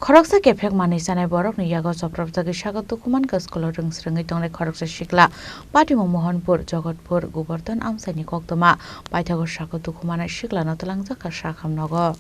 Khoroksa Kephek Manwi Chanai Bohrokni Yago Chopropjagwi Sago Dukhomankha Rwngswrwngwi Tongnai Khoroksa Sikla Patimung Mohanpur Jagatpur Gubardhan Amchaini Koktwma Paithago Sago Dukhomankha Sikla Tongnai Sakham nogo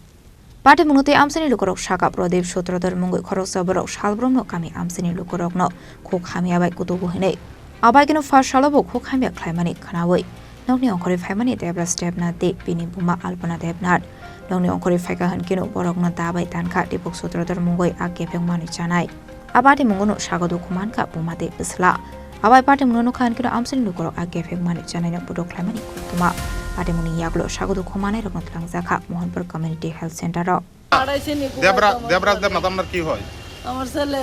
Patimung te Amchaini lukorok Saga Prodip Sutradar Mungwi Khoroksa Borok Salbromno kami Amchaini lukorokno Khami abai kutubu hine abai kino first salobo khami khlaimani khanawi nokni ongkori phaimani debra step na de bini buma alpana debnat nokni ongkori phaika hankino borokna dabai tanka dipok sutradar mungoi a Kephek Manwi Chanai abati mungono Sago Dukhomankha buma de bisla abai Patimung no khankino Amchaini lukorok a Kephek Manwi Chanai no budok khlaimani Koktwma Patimung Yago Sago Dukhomankha rokno Twlangjakha Mohanpur Community Health Center Debraj Debnath আপনার কি হয় আমার ছেলে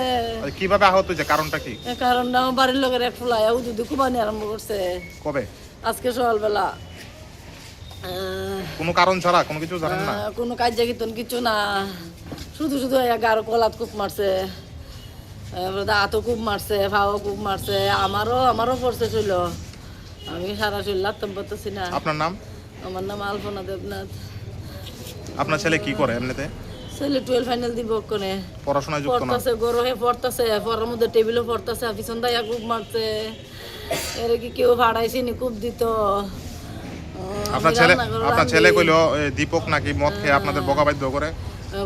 কিভাবে আহত হয়েছে কারণটা কি কারণটা আমার বাড়ির লোকের এক ফুলায় উদুদু কুবানি আরম্ভ করছে কবে আজকে সকালবেলা কোনো কারণ ছাড়া কোনো কিছু জানেন না কোনো কাজ জাগিতন কিছু না শুধু শুধু গার কলাত কূপ মারছে হাতও কূপ মারছে ভাও কূপ মারছে আমারও পড়ছে ছিল আমি সারা শরীর লাগতাম পারতেছি না আপনার নাম আমার নাম আলপনা দেবনাথ আপনার ছেলে কি করে এমনিতে ছেলে 12 ফাইনাল দিব কোনে পড়াশোনায় যুক্ত না পড়তাছে গরহে পড়তাছে পড়ার মধ্যে টেবিলও পড়তাছে পিছন দাইয়া কূপ মারছে এর কি কেউ ভাড়াইছে নি কূপ দিত আপনার ছেলে কইলো দীপক নাকি মদ খেয়ে আপনাদের বকাবাধ্য করে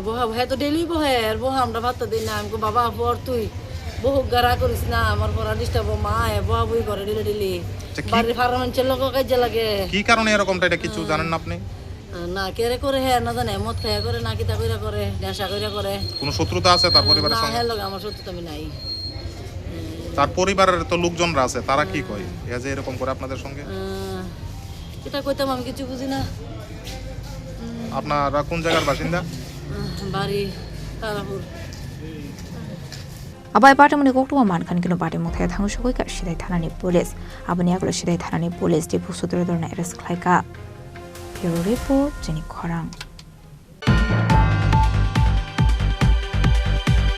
বহা ভাই তো ডেলি বহে আর বহা আমরা ভাত দিই না আমি বাবা পড় তুই বহু গারা করিস না আমার পড়া ডিস্টার্ব মা বহা বই করে ডেলি বাড়ির ফার্মেন্টের লোক কাজে লাগে কি কারণে এরকমটা এটা কিছু জানেন না আপনি না কেরে করে হ্যাঁ না জানে মদ খেয়ে করে না কিতা কইরা করে নেশা কইরা করে কোনো শত্রুতা আছে তার পরিবারের সঙ্গে না হ্যাঁ লাগে আমার শত্রুতা আমি নাই তার পরিবারের তো লোকজনরা আছে তারা কি কয় এ যে এরকম করে আপনাদের সঙ্গে এটা কইতাম আমি কিছু বুঝি না আপনারা কোন জায়গার বাসিন্দা বাড়ি Tarapur abai Patimung Koktwma mankhan kino Patimung thai thang sokoi ka sidai thanani police abani aglo sidai thanani police dipok sutradar na arrest khlaika Bureau report Chini Khorang